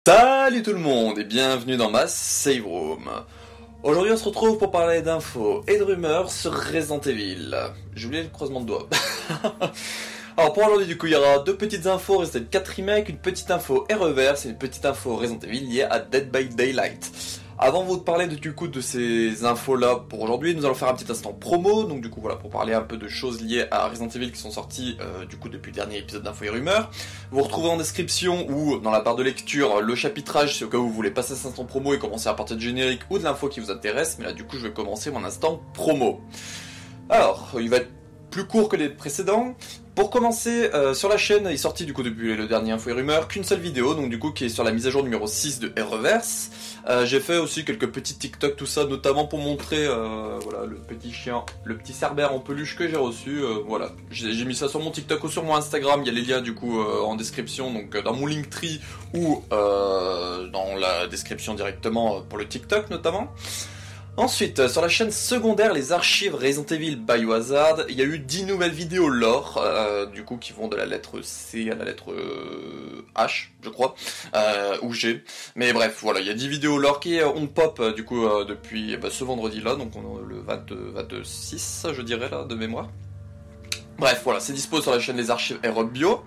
Salut tout le monde et bienvenue dans ma save room. Aujourd'hui on se retrouve pour parler d'infos et de rumeurs sur Resident Evil. J'ai oublié le croisement de doigts. Alors pour aujourd'hui du coup il y aura deux petites infos Resident Evil 4 Remake, une petite info et reverse et une petite info Resident Evil liée à Dead by Daylight. Avant de vous parler du coup de ces infos là pour aujourd'hui, nous allons faire un petit instant promo, donc du coup voilà pour parler un peu de choses liées à Resident Evil qui sont sorties du coup depuis le dernier épisode d'infos et rumeurs. Vous retrouvez en description ou dans la barre de lecture le chapitrage si au cas où vous voulez passer cet instant promo et commencer à partir de générique ou de l'info qui vous intéresse, mais là du coup je vais commencer mon instant promo. Alors, il va être plus court que les précédents. Pour commencer, sur la chaîne est sorti du coup depuis le dernier info et rumeur qu'une seule vidéo, donc du coup qui est sur la mise à jour numéro 6 de R-Reverse. J'ai fait aussi quelques petits TikTok, tout ça, notamment pour montrer voilà, le petit chien, le petit cerbère en peluche que j'ai reçu. Voilà, j'ai mis ça sur mon TikTok ou sur mon Instagram, il y a les liens du coup en description, donc dans mon Linktree ou dans la description directement pour le TikTok notamment. Ensuite, sur la chaîne secondaire, les archives Resident Evil Biohazard, il y a eu 10 nouvelles vidéos lore, du coup qui vont de la lettre C à la lettre H, je crois, ou G. Mais bref, voilà, il y a 10 vidéos lore qui ont pop du coup depuis ce vendredi-là, donc le 26, je dirais là, de mémoire. Bref, voilà, c'est dispo sur la chaîne Les Archives Europe Bio.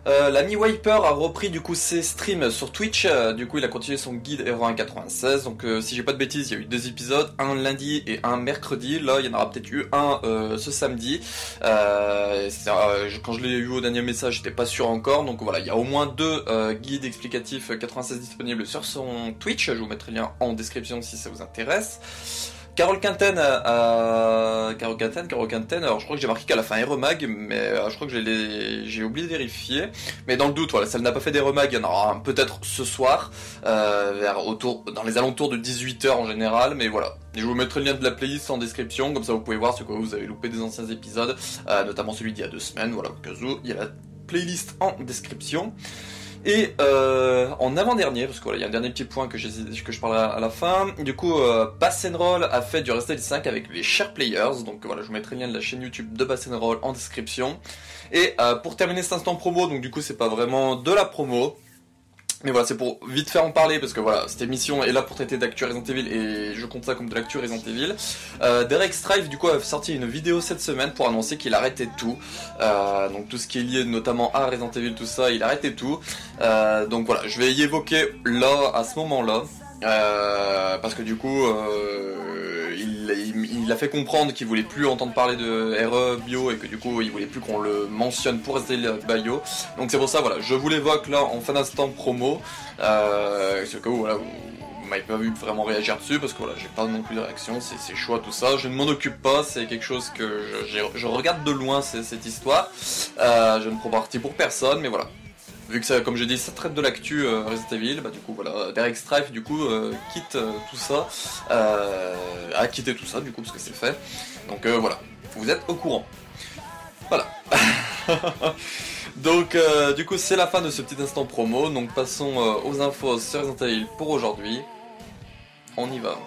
L'ami Wiper a repris du coup ses streams sur Twitch, du coup il a continué son guide Hero 1.96, donc si j'ai pas de bêtises il y a eu 2 épisodes, un lundi et un mercredi, là il y en aura peut-être eu un ce samedi, quand je l'ai eu au dernier message j'étais pas sûr encore, donc voilà il y a au moins 2 guides explicatifs 96 disponibles sur son Twitch, je vous mettrai le lien en description si ça vous intéresse. Carole Quinten, alors je crois que j'ai marqué qu'à la fin Remag, mais je crois que j'ai oublié de vérifier. Mais dans le doute, voilà, si elle n'a pas fait des Remag, il y en aura un peut-être ce soir, dans les alentours de 18 h en général, mais voilà. Et je vous mettrai le lien de la playlist en description, comme ça vous pouvez voir ce que vous avez loupé des anciens épisodes, notamment celui d'il y a 2 semaines, voilà, au cas où, il y a la playlist en description. Et en avant-dernier, parce que voilà, il y a un dernier petit point que je parlerai à la fin, du coup Bass & Roll a fait du Resident Evil 5 avec les Share Players, donc voilà, je vous mettrai le lien de la chaîne YouTube de Bass & Roll en description. Et pour terminer cet instant promo, donc du coup c'est pas vraiment de la promo, mais voilà, c'est pour vite faire en parler, parce que voilà, cette émission est là pour traiter d'actu Resident Evil, et je compte ça comme de l'actu Resident Evil. Derek Strife, du coup, a sorti une vidéo cette semaine pour annoncer qu'il arrêtait tout. Donc tout ce qui est lié notamment à Resident Evil, tout ça, il arrêtait tout. Donc voilà, je vais y évoquer là, à ce moment-là. Parce que du coup, il a fait comprendre qu'il voulait plus entendre parler de RE Bio et que du coup il voulait plus qu'on le mentionne pour rester Bio. Donc c'est pour ça, voilà, je vous l'évoque là en fin d'instant promo. C'est au cas où voilà, vous m'avez pas vu vraiment réagir dessus parce que voilà, j'ai pas non plus de réaction, c'est choix tout ça. Je ne m'en occupe pas, c'est quelque chose que je regarde de loin cette histoire. Je ne prends parti pour personne, mais voilà. Vu que ça, comme je dis, ça traite de l'actu Resident Evil, bah du coup voilà, Derek Strife du coup quitte tout ça, a quitté tout ça du coup parce que c'est fait. Donc voilà, vous êtes au courant. Voilà. Donc du coup c'est la fin de ce petit instant promo, donc passons aux infos sur Resident Evil pour aujourd'hui. On y va.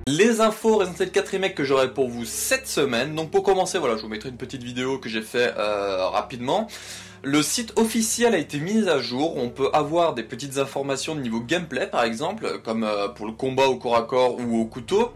Les infos Resident Evil 4 Remake que j'aurai pour vous cette semaine. Donc pour commencer, voilà, je vous mettrai une petite vidéo que j'ai fait rapidement. Le site officiel a été mis à jour, on peut avoir des petites informations de niveau gameplay par exemple, comme pour le combat au corps à corps ou au couteau.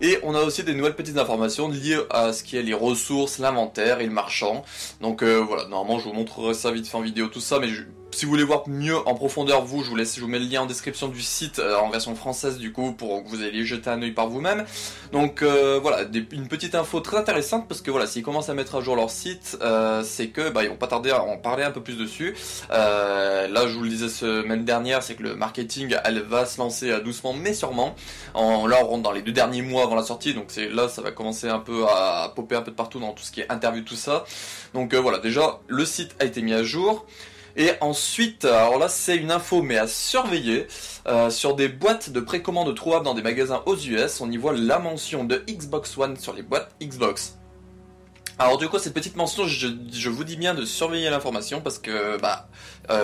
Et on a aussi des nouvelles petites informations liées à ce qui est les ressources, l'inventaire et le marchand. Donc voilà, normalement je vous montrerai ça vite fait en vidéo, tout ça, mais si vous voulez voir mieux en profondeur, je vous mets le lien en description du site en version française du coup pour que vous ayez jeter un œil par vous-même. Donc voilà, une petite info très intéressante parce que voilà, s'ils commencent à mettre à jour leur site, c'est que ils vont pas tarder à en parler un peu plus dessus. Là, je vous le disais semaine dernière, c'est que le marketing, elle va se lancer doucement mais sûrement. Là, on rentre dans les 2 derniers mois avant la sortie, donc là, ça va commencer un peu à popper un peu de partout dans tout ce qui est interview, tout ça. Donc voilà, déjà, le site a été mis à jour. Et ensuite, alors là c'est une info mais à surveiller, sur des boîtes de précommande trouvables dans des magasins aux US, on y voit la mention de Xbox One sur les boîtes Xbox. Alors du coup cette petite mention, je vous dis bien de surveiller l'information parce que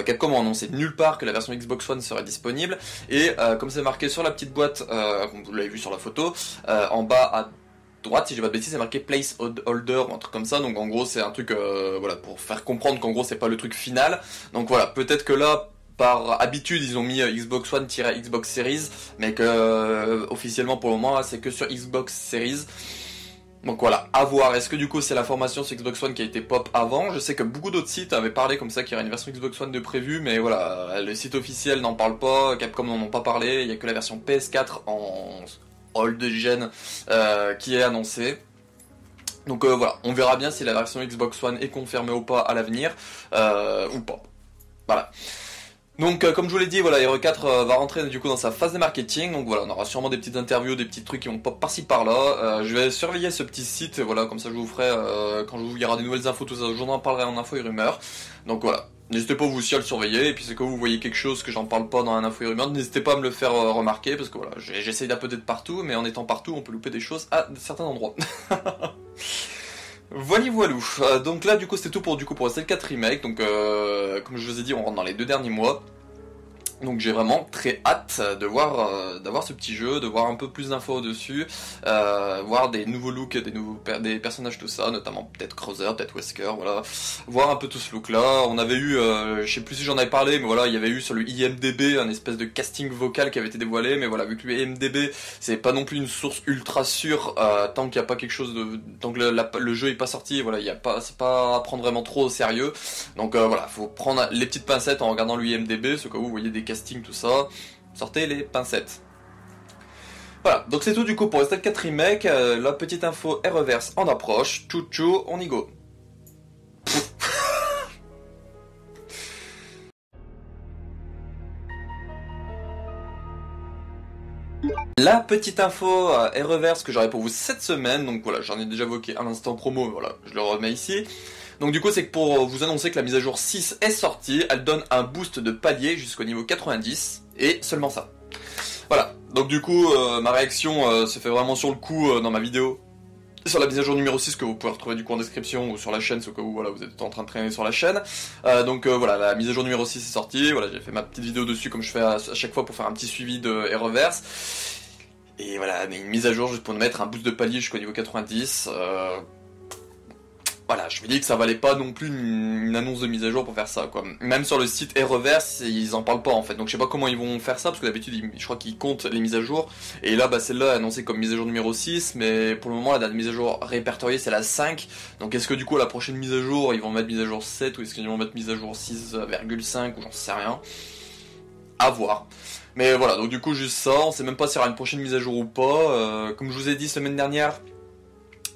Capcom a annoncé nulle part que la version Xbox One serait disponible, et comme c'est marqué sur la petite boîte, comme vous l'avez vu sur la photo, en bas à droite, si j'ai pas de bêtises, c'est marqué placeholder ou un truc comme ça, donc en gros c'est un truc voilà, pour faire comprendre qu'en gros c'est pas le truc final. Donc voilà, peut-être que là par habitude ils ont mis Xbox One-Xbox Series, mais que officiellement pour le moment là, c'est que sur Xbox Series. Donc voilà, à voir. Est-ce que du coup c'est l'information sur Xbox One qui a été pop avant? Je sais que beaucoup d'autres sites avaient parlé comme ça qu'il y aurait une version Xbox One de prévu, mais voilà, le site officiel n'en parle pas, Capcom n'en ont pas parlé, il y a que la version PS4 en old gen qui est annoncée. Donc voilà, on verra bien si la version Xbox One est confirmée ou pas à l'avenir, ou pas. Voilà. Donc comme je vous l'ai dit, voilà, Hero 4 va rentrer du coup dans sa phase de marketing, donc voilà, on aura sûrement des petites interviews, des petits trucs qui vont pop par-ci par-là. Je vais surveiller ce petit site, voilà, comme ça je vous ferai, quand il y aura des nouvelles infos, tout ça, je vous en parlerai en info et rumeurs. Donc voilà, n'hésitez pas vous aussi à le surveiller, et puis c'est que vous voyez quelque chose que j'en parle pas dans un info et rumeurs, n'hésitez pas à me le faire remarquer, parce que voilà, j'essaye d'uploader de partout, mais en étant partout, on peut louper des choses à certains endroits. Voilà voilou. Donc là du coup c'était tout pour Resident 4 Remake, donc comme je vous ai dit on rentre dans les 2 derniers mois. Donc j'ai vraiment très hâte de voir d'avoir ce petit jeu, de voir un peu plus d'infos dessus, voir des nouveaux looks, des personnages, tout ça, notamment peut-être Krauser, peut-être Wesker, voilà, voir un peu tout ce look là. On avait eu, je sais plus si j'en avais parlé, mais voilà, il y avait eu sur le IMDb un espèce de casting vocal qui avait été dévoilé, mais voilà, vu que le IMDb c'est pas non plus une source ultra sûre, tant qu'il n'y a pas quelque chose de, tant que le jeu est pas sorti, voilà, c'est pas à prendre vraiment trop au sérieux. Donc voilà, faut prendre les petites pincettes en regardant l'IMDb, ce que vous voyez des casting, tout ça, sortez les pincettes. Voilà, donc c'est tout du coup pour Resident 4 Remake, la petite info est reverse en approche, tchou, on y go. La petite info est reverse que j'aurai pour vous cette semaine, donc voilà, j'en ai déjà évoqué à l'instant promo, mais voilà, je le remets ici. Donc du coup c'est que pour vous annoncer que la mise à jour 6 est sortie, elle donne un boost de palier jusqu'au niveau 90, et seulement ça. Voilà, donc du coup ma réaction se fait vraiment sur le coup dans ma vidéo sur la mise à jour numéro 6 que vous pouvez retrouver du coup en description ou sur la chaîne, au cas où voilà, vous êtes en train de traîner sur la chaîne. Donc voilà, la mise à jour numéro 6 est sortie, voilà, j'ai fait ma petite vidéo dessus comme je fais à chaque fois pour faire un petit suivi de Reverse. Et voilà, mais une mise à jour juste pour nous mettre un boost de palier jusqu'au niveau 90. Voilà, je me dis que ça valait pas non plus une annonce de mise à jour pour faire ça, quoi. Même sur le site Reverse, ils en parlent pas en fait, donc je sais pas comment ils vont faire ça, parce que d'habitude, je crois qu'ils comptent les mises à jour, et là, celle-là est annoncée comme mise à jour numéro 6, mais pour le moment, la date de mise à jour répertoriée, c'est la 5, donc est-ce que du coup, la prochaine mise à jour, ils vont mettre mise à jour 7, ou est-ce qu'ils vont mettre mise à jour 6,5, ou j'en sais rien. À voir. Mais voilà, donc du coup, juste ça, on sait même pas s'il y aura une prochaine mise à jour ou pas. Comme je vous ai dit semaine dernière,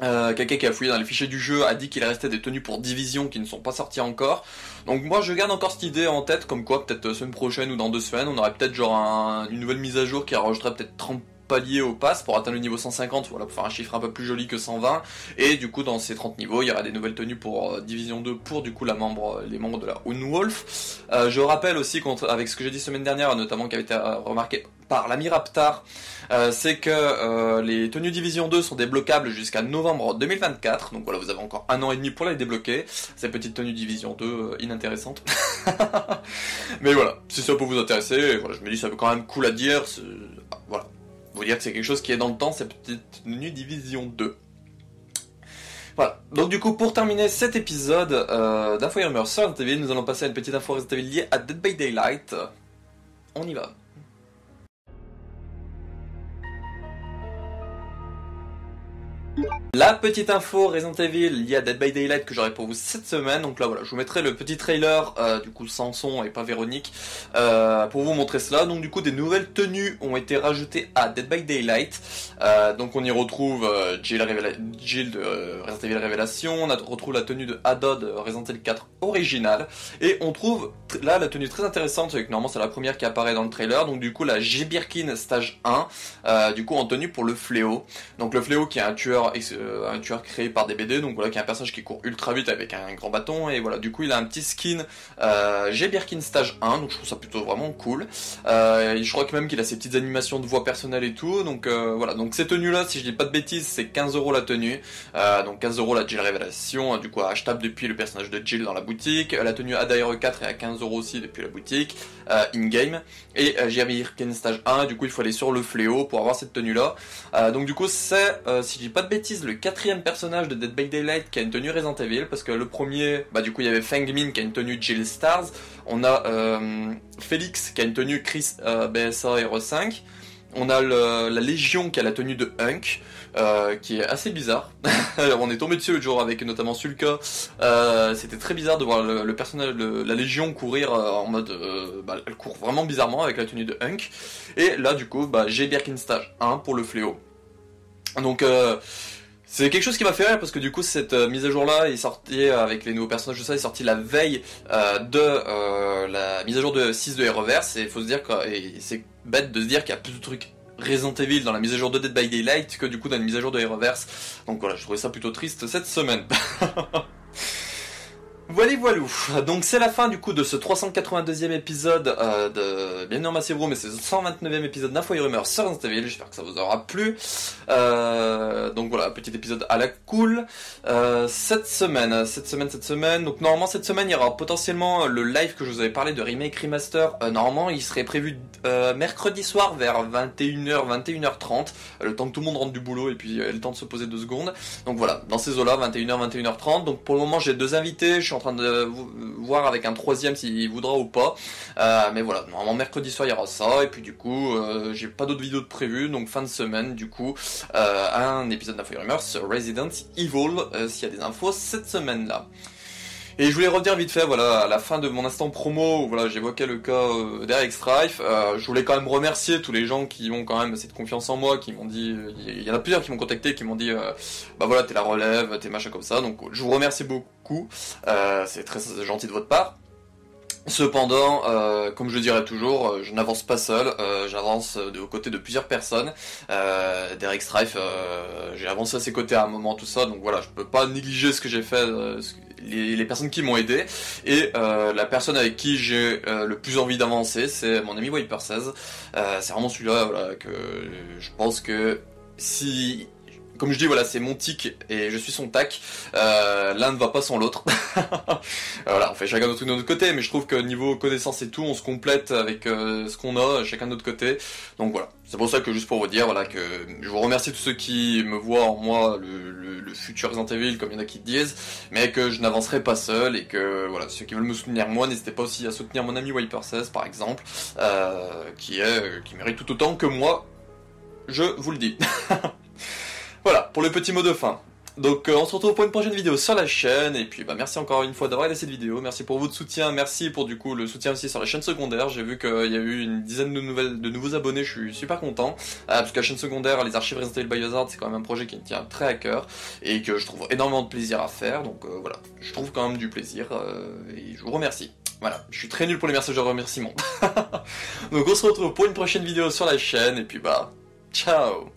quelqu'un qui a fouillé dans les fichiers du jeu a dit qu'il restait des tenues pour Division qui ne sont pas sorties encore. Donc moi je garde encore cette idée en tête, comme quoi peut-être semaine prochaine ou dans 2 semaines on aurait peut-être genre une nouvelle mise à jour qui rajouterait peut-être 30 paliers au pass pour atteindre le niveau 150, voilà, pour faire un chiffre un peu plus joli que 120, et du coup dans ces 30 niveaux il y aura des nouvelles tenues pour Division 2 pour du coup les membres de la Unwolf. Je rappelle aussi avec ce que j'ai dit semaine dernière, notamment qui avait été remarqué par l'ami Raptar, c'est que les tenues Division 2 sont débloquables jusqu'à novembre 2024, donc voilà, vous avez encore 1 an et demi pour les débloquer, ces petites tenues Division 2 inintéressantes. Mais voilà, si ça peut vous intéresser, voilà, je me dis ça peut quand même cool à dire, voilà, vous dire que c'est quelque chose qui est dans le temps, cette petite tenue Division 2. Voilà, donc du coup pour terminer cet épisode d'Info et Rumeurs sur Resident Evil, nous allons passer à une petite info Resident Evil liée à Dead by Daylight. On y va. La petite info Resident Evil, il y a Dead by Daylight que j'aurai pour vous cette semaine. Donc là voilà, je vous mettrai le petit trailer, du coup sans son et pas Véronique, pour vous montrer cela. Donc du coup des nouvelles tenues ont été rajoutées à Dead by Daylight. Donc on y retrouve Jill de Resident Evil Révélation, on retrouve la tenue de Ada de Resident Evil 4 original. Et on trouve là la tenue très intéressante, c'est que normalement c'est la première qui apparaît dans le trailer. Donc du coup la J. Birkin stage 1, du coup en tenue pour le Fléau. Donc le Fléau qui est un tueur créé par des BD, donc voilà, qui est un personnage qui court ultra vite avec un grand bâton, et voilà, du coup il a un petit skin J. Birkin stage 1, donc je trouve ça plutôt vraiment cool. Je crois que même qu'il a ses petites animations de voix personnelle et tout, donc voilà, donc ces tenues là, si je dis pas de bêtises, c'est 15€ la tenue, donc 15€ la Jill Révélation, du coup achetable depuis le personnage de Jill dans la boutique, la tenue Ada RE4 est à 15€ aussi depuis la boutique, in-game, et J. Birkin stage 1, du coup il faut aller sur le Fléau pour avoir cette tenue là. Donc du coup c'est, si je dis pas de bêtises, le 4e personnage de Dead by Daylight qui a une tenue Resident Evil, parce que le premier, du coup il y avait Feng Min qui a une tenue Jill Stars, on a Félix qui a une tenue Chris BSA RE5, on a la Légion qui a la tenue de Hunk, qui est assez bizarre. On est tombé dessus l'autre jour avec notamment Sulka. C'était très bizarre de voir le personnage, la Légion courir en mode... elle court vraiment bizarrement avec la tenue de Hunk. Et là du coup, j'ai Birkin stage 1 pour le Fléau. Donc c'est quelque chose qui m'a fait rire parce que du coup cette mise à jour là est sortie avec les nouveaux personnages de ça, est sortie la veille de la mise à jour de 6 de Reverse, et il faut se dire que c'est bête de se dire qu'il y a plus de trucs Resident Evil dans la mise à jour de Dead by Daylight que du coup dans la mise à jour de Reverse. Donc voilà, je trouvais ça plutôt triste cette semaine. Voilà, voilou. Donc c'est la fin du coup de ce 382e épisode de Bienvenue dans Massive Room, et c'est le 129e épisode d'Info et Rumeurs sur Resident Evil. J'espère que ça vous aura plu. Donc voilà, petit épisode à la cool. Cette semaine. Donc normalement cette semaine il y aura potentiellement le live que je vous avais parlé de Remake Remaster. Normalement il serait prévu mercredi soir vers 21h, 21h30. Le temps que tout le monde rentre du boulot et puis le temps de se poser 2 secondes. Donc voilà, dans ces eaux-là, 21h, 21h30. Donc pour le moment j'ai 2 invités. Je suis en train de voir avec un 3e s'il voudra ou pas, mais voilà, normalement mercredi soir il y aura ça, et puis du coup j'ai pas d'autres vidéos de prévues, donc fin de semaine du coup un épisode d'Info et Rumeurs sur Resident Evil, s'il y a des infos cette semaine là. Et je voulais revenir vite fait, voilà, à la fin de mon instant promo, où voilà, j'évoquais le cas d'Eric Strife. Je voulais quand même remercier tous les gens qui ont quand même cette confiance en moi, qui m'ont dit, il y en a plusieurs qui m'ont contacté, qui m'ont dit, voilà, t'es la relève, t'es machin comme ça, donc je vous remercie beaucoup, c'est très gentil de votre part. Cependant, comme je le dirais toujours, je n'avance pas seul, j'avance aux côtés de plusieurs personnes. D'Eric Strife, j'ai avancé à ses côtés à un moment, tout ça, donc voilà, je peux pas négliger ce que j'ai fait, les personnes qui m'ont aidé, et la personne avec qui j'ai le plus envie d'avancer, c'est mon ami Wiper16. C'est vraiment celui-là, voilà, que je pense que si... Comme je dis, voilà, c'est mon tic et je suis son tac. L'un ne va pas sans l'autre. Voilà, on fait chacun notre truc de notre côté, mais je trouve que niveau connaissance et tout, on se complète avec ce qu'on a, chacun de notre côté. Donc voilà, c'est pour ça que juste pour vous dire, voilà, que je vous remercie tous ceux qui me voient en moi le futur Resident Evil, comme il y en a qui disent, mais que je n'avancerai pas seul, et que voilà, ceux qui veulent me soutenir moi, n'hésitez pas aussi à soutenir mon ami Wiper16 par exemple, qui mérite tout autant que moi, je vous le dis. Voilà, pour le petit mot de fin. Donc on se retrouve pour une prochaine vidéo sur la chaîne, et puis merci encore une fois d'avoir regardé cette vidéo, merci pour votre soutien, merci pour du coup le soutien aussi sur la chaîne secondaire. J'ai vu qu'il y a eu une dizaine de nouveaux abonnés, je suis super content, parce que la chaîne secondaire, les archives Resident Evil Biohazard, c'est quand même un projet qui me tient très à cœur, et que je trouve énormément de plaisir à faire, donc voilà, je trouve quand même du plaisir, et je vous remercie. Voilà, je suis très nul pour les messages de remerciement. Donc on se retrouve pour une prochaine vidéo sur la chaîne, et puis ciao.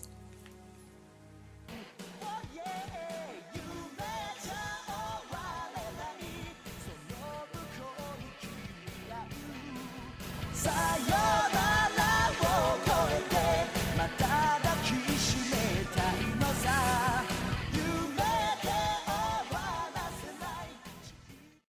Sayonara.